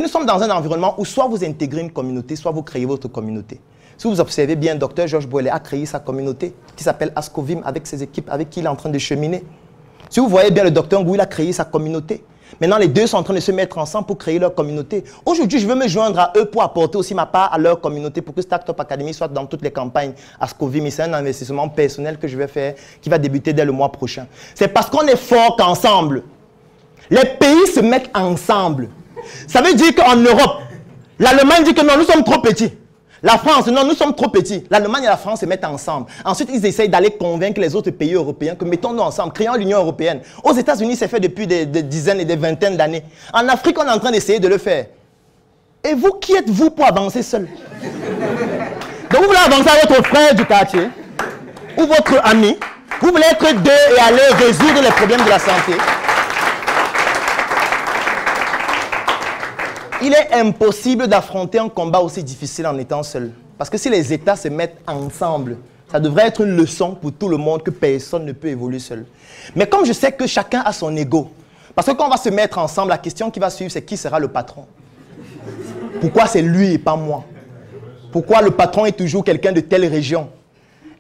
Nous sommes dans un environnement où soit vous intégrez une communauté, soit vous créez votre communauté. Si vous observez bien, Dr Georges Bouellet a créé sa communauté qui s'appelle Ascovim avec ses équipes avec qui il est en train de cheminer. Si vous voyez bien, le Dr Ngou, il a créé sa communauté. Maintenant, les deux sont en train de se mettre ensemble pour créer leur communauté. Aujourd'hui, je veux me joindre à eux pour apporter aussi ma part à leur communauté pour que Startup Academy soit dans toutes les campagnes Ascovim. C'est un investissement personnel que je vais faire qui va débuter dès le mois prochain. C'est parce qu'on est fort qu'ensemble. Les pays se mettent ensemble. Ça veut dire qu'en Europe, l'Allemagne dit que non, nous sommes trop petits. La France, non, nous sommes trop petits. L'Allemagne et la France se mettent ensemble. Ensuite, ils essayent d'aller convaincre les autres pays européens que mettons-nous ensemble, créons l'Union européenne. Aux États-Unis, c'est fait depuis des dizaines et des vingtaines d'années. En Afrique, on est en train d'essayer de le faire. Et vous, qui êtes-vous pour avancer seul? Donc, vous voulez avancer avec votre frère du quartier ou votre ami. Vous voulez être deux et aller résoudre les problèmes de la santé. Il est impossible d'affronter un combat aussi difficile en étant seul. Parce que si les États se mettent ensemble, ça devrait être une leçon pour tout le monde que personne ne peut évoluer seul. Mais comme je sais que chacun a son ego, parce que quand on va se mettre ensemble, la question qui va suivre, c'est qui sera le patron? Pourquoi c'est lui et pas moi? Pourquoi le patron est toujours quelqu'un de telle région?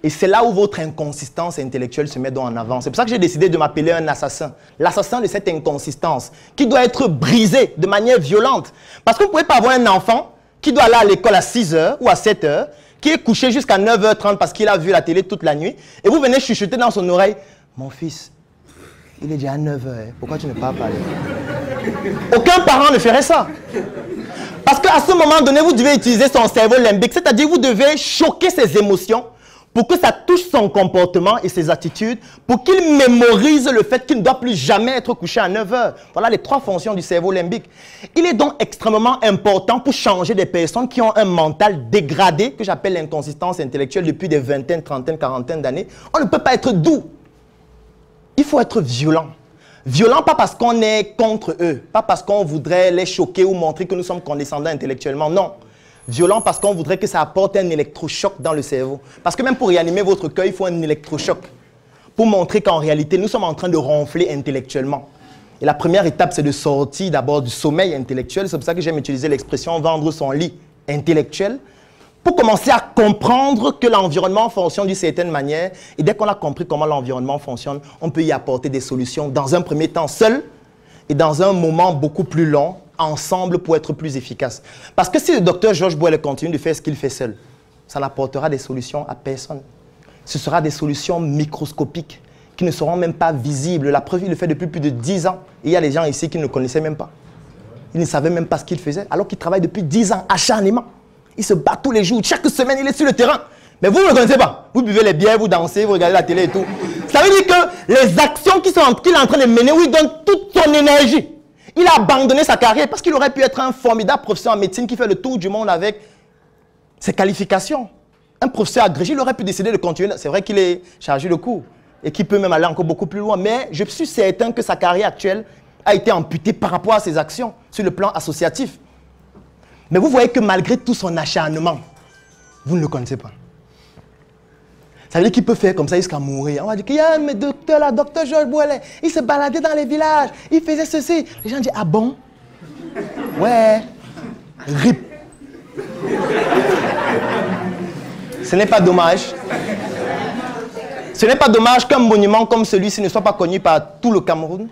Et c'est là où votre inconsistance intellectuelle se met donc en avant. C'est pour ça que j'ai décidé de m'appeler un assassin. L'assassin de cette inconsistance qui doit être brisée de manière violente. Parce que vous ne pouvez pas avoir un enfant qui doit aller à l'école à 6 h ou à 7 h, qui est couché jusqu'à 9 h 30 parce qu'il a vu la télé toute la nuit, et vous venez chuchoter dans son oreille, « Mon fils, il est déjà à 9 h, pourquoi tu ne peux pas parler ?» Aucun parent ne ferait ça. Parce qu'à ce moment donné, vous devez utiliser son cerveau limbique, c'est-à-dire vous devez choquer ses émotions, pour que ça touche son comportement et ses attitudes, pour qu'il mémorise le fait qu'il ne doit plus jamais être couché à 9 h. Voilà les 3 fonctions du cerveau limbique. Il est donc extrêmement important pour changer des personnes qui ont un mental dégradé, que j'appelle l'inconsistance intellectuelle depuis des vingtaines, trentaines, quarantaines d'années. On ne peut pas être doux. Il faut être violent. Violent pas parce qu'on est contre eux, pas parce qu'on voudrait les choquer ou montrer que nous sommes condescendants intellectuellement, non. Violent parce qu'on voudrait que ça apporte un électrochoc dans le cerveau. Parce que même pour réanimer votre cœur, il faut un électrochoc. Pour montrer qu'en réalité, nous sommes en train de ronfler intellectuellement. Et la première étape, c'est de sortir d'abord du sommeil intellectuel. C'est pour ça que j'aime utiliser l'expression « vendre son lit intellectuel » pour commencer à comprendre que l'environnement fonctionne d'une certaine manière. Et dès qu'on a compris comment l'environnement fonctionne, on peut y apporter des solutions dans un premier temps seul et dans un moment beaucoup plus long, ensemble pour être plus efficace. Parce que si le docteur Georges Bouellet continue de faire ce qu'il fait seul, ça n'apportera des solutions à personne. Ce sera des solutions microscopiques qui ne seront même pas visibles. La preuve, il le fait depuis plus de 10 ans. Et il y a des gens ici qui ne le connaissaient même pas. Ils ne savaient même pas ce qu'il faisait, alors qu'il travaille depuis 10 ans acharnément. Il se bat tous les jours. Chaque semaine, il est sur le terrain. Mais vous ne le connaissez pas. Vous buvez les bières, vous dansez, vous regardez la télé et tout. Ça veut dire que les actions qu'il est en train de mener, où il donne toute son énergie, il a abandonné sa carrière parce qu'il aurait pu être un formidable professeur en médecine qui fait le tour du monde avec ses qualifications. Un professeur agrégé, il aurait pu décider de continuer. C'est vrai qu'il est chargé de cours et qu'il peut même aller encore beaucoup plus loin. Mais je suis certain que sa carrière actuelle a été amputée par rapport à ses actions sur le plan associatif. Mais vous voyez que malgré tout son acharnement, vous ne le connaissez pas. Ça veut dire qu'il peut faire comme ça jusqu'à mourir. On va dire qu'il y a un docteur là, docteur Georges Bouellet, il se baladait dans les villages, il faisait ceci. Les gens disent, ah bon? Ouais, rip. Ce n'est pas dommage. Ce n'est pas dommage qu'un monument comme celui-ci ne soit pas connu par tout le Cameroun,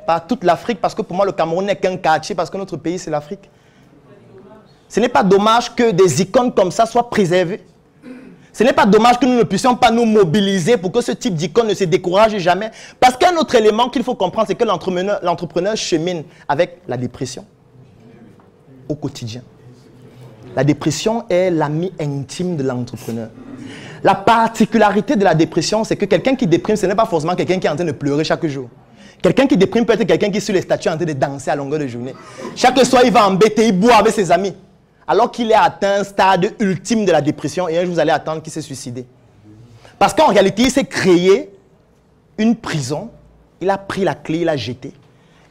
par toute l'Afrique, parce que pour moi le Cameroun n'est qu'un quartier, parce que notre pays c'est l'Afrique. Ce n'est pas dommage que des icônes comme ça soient préservées. Ce n'est pas dommage que nous ne puissions pas nous mobiliser pour que ce type d'icône ne se décourage jamais. Parce qu'un autre élément qu'il faut comprendre, c'est que l'entrepreneur chemine avec la dépression au quotidien. La dépression est l'ami intime de l'entrepreneur. La particularité de la dépression, c'est que quelqu'un qui déprime, ce n'est pas forcément quelqu'un qui est en train de pleurer chaque jour. Quelqu'un qui déprime peut être quelqu'un qui est sur les statues en train de danser à longueur de journée. Chaque soir, il va embêter, il boit avec ses amis. Alors qu'il est atteint un stade ultime de la dépression et un jour vous allez attendre qu'il s'est suicidé. Parce qu'en réalité, il s'est créé une prison, il a pris la clé, il l'a jetée.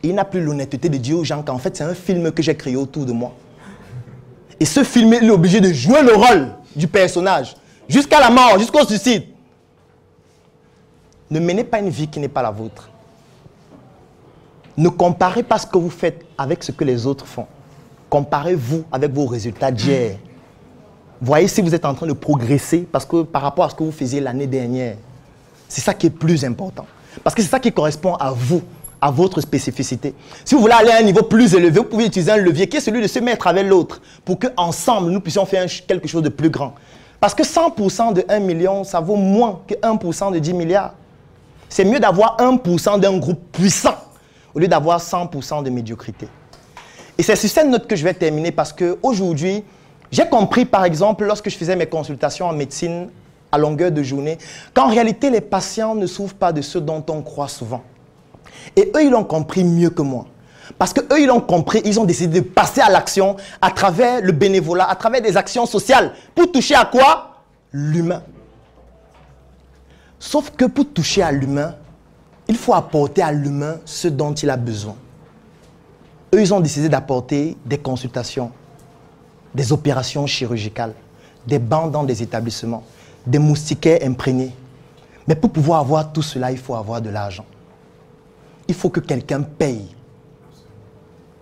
Et il n'a plus l'honnêteté de dire aux gens qu'en fait, c'est un film que j'ai créé autour de moi. Et ce film, il est obligé de jouer le rôle du personnage, jusqu'à la mort, jusqu'au suicide. Ne menez pas une vie qui n'est pas la vôtre. Ne comparez pas ce que vous faites avec ce que les autres font. comparez-vous avec vos résultats d'hier. Voyez si vous êtes en train de progresser parce que par rapport à ce que vous faisiez l'année dernière. C'est ça qui est plus important. Parce que c'est ça qui correspond à vous, à votre spécificité. Si vous voulez aller à un niveau plus élevé, vous pouvez utiliser un levier qui est celui de se mettre avec l'autre pour qu'ensemble, nous puissions faire quelque chose de plus grand. Parce que 100% de 1 million, ça vaut moins que 1% de 10 milliards. C'est mieux d'avoir 1% d'un groupe puissant au lieu d'avoir 100% de médiocrité. Et c'est sur cette note que je vais terminer parce qu'aujourd'hui, j'ai compris par exemple lorsque je faisais mes consultations en médecine à longueur de journée, qu'en réalité les patients ne souffrent pas de ce dont on croit souvent. Et eux, ils l'ont compris mieux que moi. Parce qu'eux, ils l'ont compris, ils ont décidé de passer à l'action à travers le bénévolat, à travers des actions sociales. Pour toucher à quoi? L'humain. Sauf que pour toucher à l'humain, il faut apporter à l'humain ce dont il a besoin. Eux, ils ont décidé d'apporter des consultations, des opérations chirurgicales, des bancs dans des établissements, des moustiquaires imprégnés. Mais pour pouvoir avoir tout cela, il faut avoir de l'argent. Il faut que quelqu'un paye.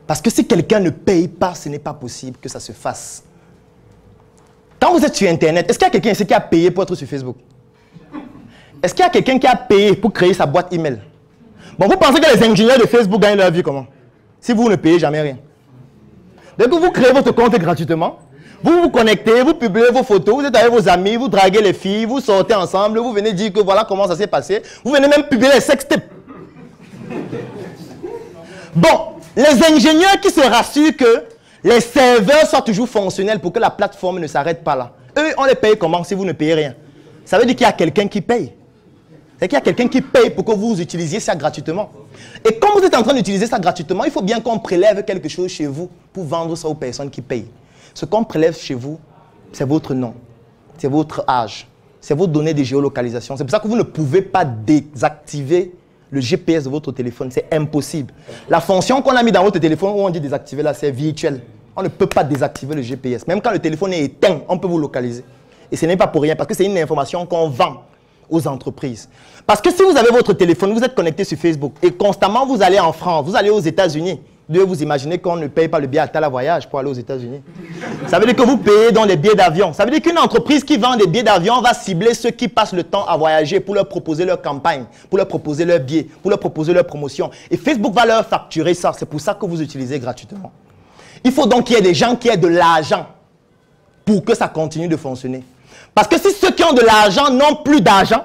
Parce que si quelqu'un ne paye pas, ce n'est pas possible que ça se fasse. Quand vous êtes sur Internet, est-ce qu'il y a quelqu'un ici qui a payé pour être sur Facebook? Est-ce qu'il y a quelqu'un qui a payé pour créer sa boîte email? Bon, vous pensez que les ingénieurs de Facebook gagnent leur vie comment? Si vous ne payez jamais rien. Donc vous créez votre compte gratuitement, vous vous connectez, vous publiez vos photos, vous êtes avec vos amis, vous draguez les filles, vous sortez ensemble, vous venez dire que voilà comment ça s'est passé, vous venez même publier les sextapes. Bon, les ingénieurs qui se rassurent que les serveurs soient toujours fonctionnels pour que la plateforme ne s'arrête pas là. Eux, on les paye comment si vous ne payez rien? Ça veut dire qu'il y a quelqu'un qui paye. C'est qu'il y a quelqu'un qui paye pour que vous utilisiez ça gratuitement. Et comme vous êtes en train d'utiliser ça gratuitement, il faut bien qu'on prélève quelque chose chez vous pour vendre ça aux personnes qui payent. Ce qu'on prélève chez vous, c'est votre nom, c'est votre âge, c'est vos données de géolocalisation. C'est pour ça que vous ne pouvez pas désactiver le GPS de votre téléphone. C'est impossible. La fonction qu'on a mis dans votre téléphone où on dit désactiver là, c'est virtuel. On ne peut pas désactiver le GPS. Même quand le téléphone est éteint, on peut vous localiser. Et ce n'est pas pour rien, parce que c'est une information qu'on vend aux entreprises. Parce que si vous avez votre téléphone, vous êtes connecté sur Facebook et constamment vous allez en France, vous allez aux États-Unis, vous imaginez qu'on ne paye pas le billet à tel voyage pour aller aux États-Unis. Ça veut dire que vous payez dans les billets d'avion. Ça veut dire qu'une entreprise qui vend des billets d'avion va cibler ceux qui passent le temps à voyager pour leur proposer leur campagne, pour leur proposer leurs billets, pour leur proposer leur promotion. Et Facebook va leur facturer ça. C'est pour ça que vous utilisez gratuitement. Il faut donc qu'il y ait des gens qui aient de l'argent pour que ça continue de fonctionner. Parce que si ceux qui ont de l'argent n'ont plus d'argent,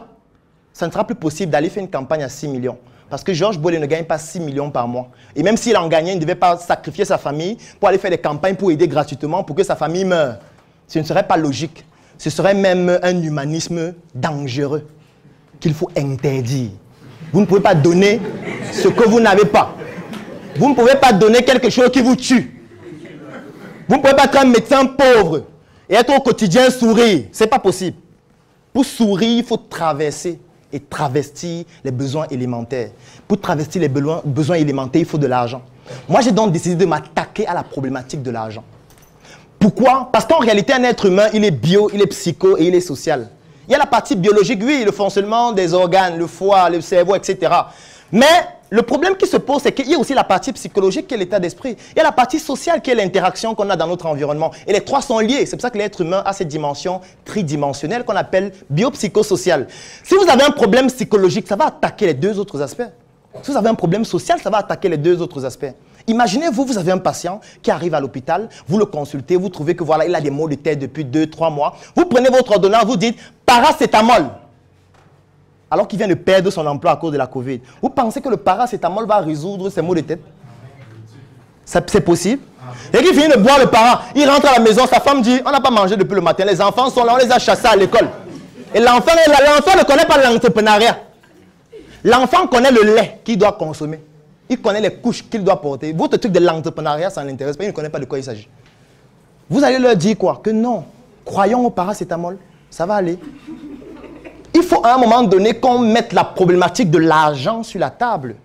ça ne sera plus possible d'aller faire une campagne à 6 millions. Parce que Georges Bollé ne gagne pas 6 millions par mois. Et même s'il en gagnait, il ne devait pas sacrifier sa famille pour aller faire des campagnes pour aider gratuitement pour que sa famille meure. Ce ne serait pas logique. Ce serait même un humanisme dangereux qu'il faut interdire. Vous ne pouvez pas donner ce que vous n'avez pas. Vous ne pouvez pas donner quelque chose qui vous tue. Vous ne pouvez pas être un médecin pauvre et être au quotidien sourire. Ce n'est pas possible. Pour sourire, il faut traverser et travestir les besoins élémentaires. Pour travestir les besoins élémentaires, il faut de l'argent. Moi, j'ai donc décidé de m'attaquer à la problématique de l'argent. Pourquoi? Parce qu'en réalité, un être humain, il est bio, il est psycho et il est social. Il y a la partie biologique, oui, le fonctionnement des organes, le foie, le cerveau, etc. Mais le problème qui se pose, c'est qu'il y a aussi la partie psychologique qui est l'état d'esprit. Il y a la partie sociale qui est l'interaction qu'on a dans notre environnement. Et les trois sont liés. C'est pour ça que l'être humain a cette dimension tridimensionnelle qu'on appelle biopsychosociale. Si vous avez un problème psychologique, ça va attaquer les deux autres aspects. Si vous avez un problème social, ça va attaquer les deux autres aspects. Imaginez-vous, vous avez un patient qui arrive à l'hôpital, vous le consultez, vous trouvez que voilà, il a des maux de tête depuis 2-3 mois. Vous prenez votre ordonnance, vous dites paracétamol. Alors qu'il vient de perdre son emploi à cause de la Covid. Vous pensez que le paracétamol va résoudre ses maux de tête? C'est possible? Et qu'il finit de boire le para, il rentre à la maison, sa femme dit, on n'a pas mangé depuis le matin, les enfants sont là, on les a chassés à l'école. Et l'enfant ne connaît pas l'entrepreneuriat. L'enfant connaît le lait qu'il doit consommer. Il connaît les couches qu'il doit porter. Votre truc de l'entrepreneuriat, ça ne l'intéresse pas, il ne connaît pas de quoi il s'agit. Vous allez leur dire quoi? Que non, croyons au paracétamol, ça va aller. Il faut à un moment donné qu'on mette la problématique de l'argent sur la table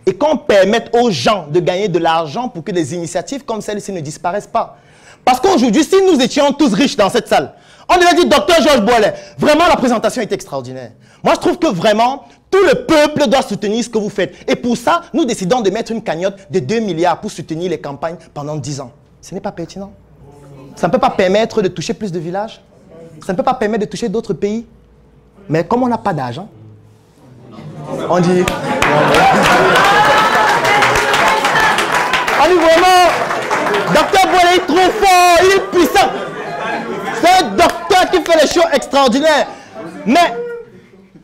et qu'on permette aux gens de gagner de l'argent pour que des initiatives comme celle-ci ne disparaissent pas. Parce qu'aujourd'hui, si nous étions tous riches dans cette salle, on devait dire, docteur Georges Bollé, vraiment la présentation est extraordinaire. Moi, je trouve que vraiment, tout le peuple doit soutenir ce que vous faites. Et pour ça, nous décidons de mettre une cagnotte de 2 milliards pour soutenir les campagnes pendant 10 ans. Ce n'est pas pertinent. Ça ne peut pas permettre de toucher plus de villages. Ça ne peut pas permettre de toucher d'autres pays. Mais comme on n'a pas d'argent, on dit... On dit vraiment, docteur Boilé est trop fort, il est puissant. C'est un docteur qui fait des choses extraordinaires. Mais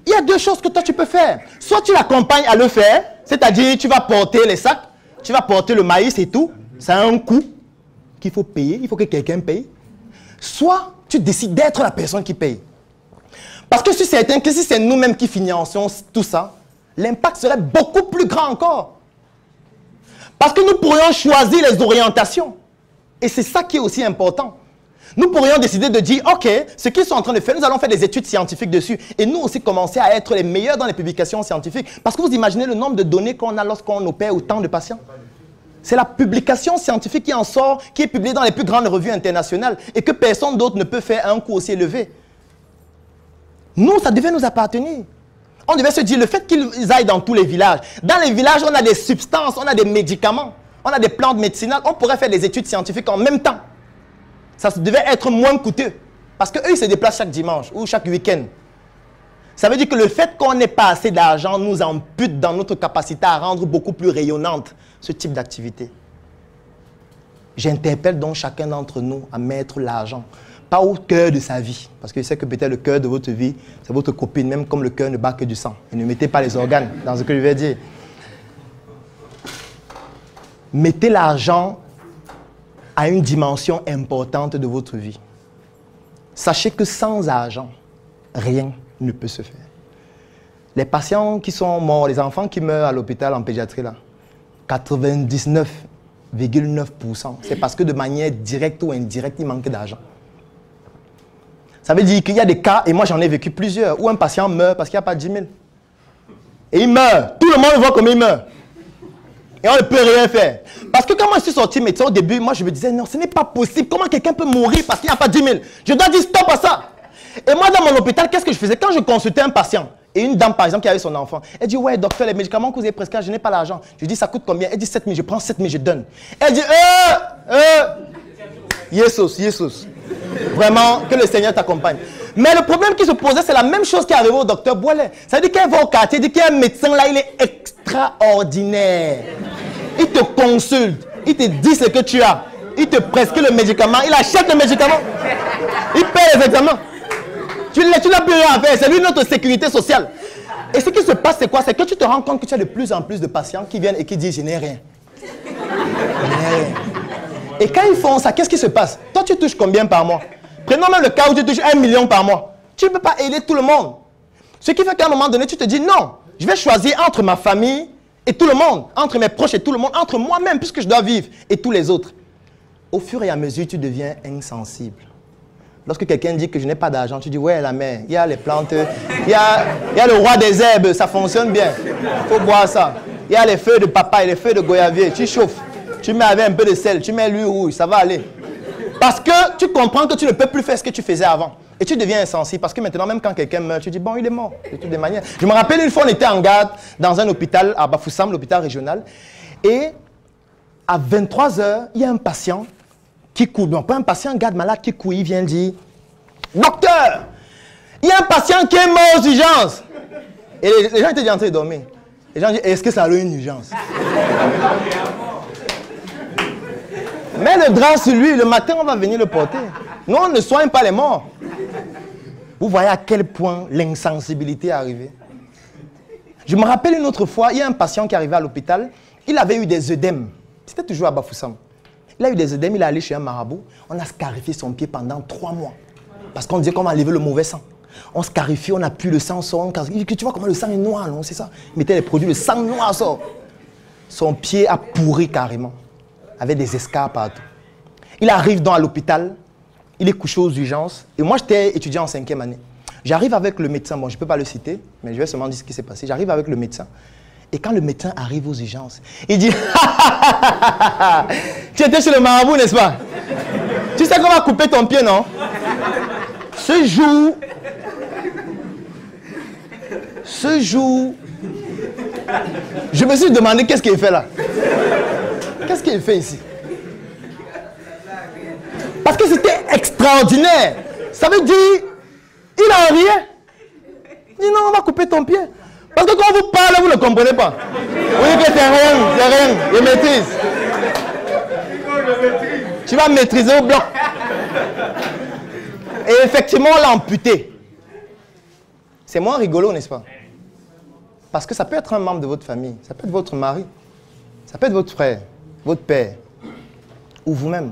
il y a deux choses que toi tu peux faire. Soit tu l'accompagnes à le faire, c'est-à-dire tu vas porter les sacs, tu vas porter le maïs et tout. Ça a un coût qu'il faut payer, il faut que quelqu'un paye. Soit tu décides d'être la personne qui paye. Parce que je suis certain que si c'est nous-mêmes qui finançons tout ça, l'impact serait beaucoup plus grand encore. Parce que nous pourrions choisir les orientations. Et c'est ça qui est aussi important. Nous pourrions décider de dire, OK, ce qu'ils sont en train de faire, nous allons faire des études scientifiques dessus. Et nous aussi commencer à être les meilleurs dans les publications scientifiques. Parce que vous imaginez le nombre de données qu'on a lorsqu'on opère autant de patients. C'est la publication scientifique qui en sort, qui est publiée dans les plus grandes revues internationales et que personne d'autre ne peut faire à un coût aussi élevé. Nous, ça devait nous appartenir. On devait se dire, le fait qu'ils aillent dans tous les villages. Dans les villages, on a des substances, on a des médicaments, on a des plantes médicinales. On pourrait faire des études scientifiques en même temps. Ça devait être moins coûteux. Parce qu'eux, ils se déplacent chaque dimanche ou chaque week-end. Ça veut dire que le fait qu'on n'ait pas assez d'argent nous ampute dans notre capacité à rendre beaucoup plus rayonnante ce type d'activité. J'interpelle donc chacun d'entre nous à mettre l'argent. Pas au cœur de sa vie. Parce que je sais que peut-être le cœur de votre vie, c'est votre copine, même comme le cœur ne bat que du sang. Et ne mettez pas les organes dans ce que je vais dire. Mettez l'argent à une dimension importante de votre vie. Sachez que sans argent, rien ne peut se faire. Les patients qui sont morts, les enfants qui meurent à l'hôpital en pédiatrie, là, 99,9%, c'est parce que de manière directe ou indirecte, il manque d'argent. Ça veut dire qu'il y a des cas, et moi j'en ai vécu plusieurs, où un patient meurt parce qu'il n'y a pas 10 000. Et il meurt. Tout le monde voit comment il meurt. Et on ne peut rien faire. Parce que quand moi je suis sorti médecin au début, moi je me disais, non, ce n'est pas possible. Comment quelqu'un peut mourir parce qu'il n'y a pas 10 000? Je dois dire stop à ça. Et moi dans mon hôpital, qu'est-ce que je faisais? Quand je consultais un patient, et une dame par exemple qui avait son enfant, elle dit, ouais docteur, les médicaments que vous avez prescrits, je n'ai pas l'argent. Je lui dis, ça coûte combien? Elle dit 7 000, je prends 7 000, je donne. Elle dit, Jesus. Vraiment, que le Seigneur t'accompagne. Mais le problème qui se posait, c'est la même chose qui est arrivée au docteur Boilet. Ça veut dire qu'elle va au quartier, il dit qu'il y a un médecin là, il est extraordinaire. Il te consulte, il te dit ce que tu as. Il te prescrit le médicament, il achète le médicament. Il paie les examens. Tu n'as plus rien à faire, c'est lui notre sécurité sociale. Et ce qui se passe, c'est quoi? C'est que tu te rends compte que tu as de plus en plus de patients qui viennent et qui disent, je n'ai rien. Je n'ai rien. Et quand ils font ça, qu'est-ce qui se passe? Toi, tu touches combien par mois? Prenons même le cas où tu touches 1 million par mois. Tu ne peux pas aider tout le monde. Ce qui fait qu'à un moment donné, tu te dis non, je vais choisir entre ma famille et tout le monde, entre mes proches et tout le monde, entre moi-même, puisque je dois vivre, et tous les autres. Au fur et à mesure, tu deviens insensible. Lorsque quelqu'un dit que je n'ai pas d'argent, tu dis ouais, la mer, il y a les plantes, il y a le roi des herbes, ça fonctionne bien. Il faut boire ça. Il y a les feuilles de papaye, les feuilles de goyavier, tu chauffes. Tu mets avec un peu de sel, tu mets l'huile rouge, ça va aller. Parce que tu comprends que tu ne peux plus faire ce que tu faisais avant. Et tu deviens insensible. Parce que maintenant, même quand quelqu'un meurt, tu dis, bon, il est mort. De toutes les manières. Je me rappelle une fois, on était en garde dans un hôpital à Bafoussam, l'hôpital régional. Et à 23 h, il y a un patient qui court. Non, pas un patient, un garde malade qui court. Il vient dire, docteur, il y a un patient qui est mort aux urgences. Et les gens étaient en train de dormir. Les gens disent, est-ce que ça a eu une urgence? Mets le drap sur lui, le matin on va venir le porter. Nous on ne soigne pas les morts. Vous voyez à quel point l'insensibilité est arrivée. Je me rappelle une autre fois, il y a un patient qui est arrivé à l'hôpital, il avait eu des œdèmes. C'était toujours à Bafoussam. Il a eu des œdèmes, il est allé chez un marabout, on a scarifié son pied pendant 3 mois. Parce qu'on disait qu'on va enlever le mauvais sang. On scarifie, on appuie le sang, sort. Tu vois comment le sang est noir, non? C'est ça. Il mettait les produits, le sang noir sort. Son pied a pourri carrément. Avec des escarres partout. Il arrive donc à l'hôpital, il est couché aux urgences, et moi j'étais étudiant en 5e année. J'arrive avec le médecin, bon je ne peux pas le citer, mais je vais seulement dire ce qui s'est passé. J'arrive avec le médecin, et quand le médecin arrive aux urgences, il dit « Tu étais chez le marabout, n'est-ce pas? Tu sais qu'on va couper ton pied, non? Ce jour, je me suis demandé qu'est-ce qu'il fait là. Qu'est-ce qu'il fait ici? Parce que c'était extraordinaire. Ça veut dire, il a rien. Il dit non, on va couper ton pied. Parce que quand vous parlez, vous ne comprenez pas. Vous dites que c'est rien, je maîtrise. Tu vas maîtriser au bloc. Et effectivement, on l'a amputé. C'est moins rigolo, n'est-ce pas? Parce que ça peut être un membre de votre famille, ça peut être votre mari, ça peut être votre frère, votre père, ou vous-même.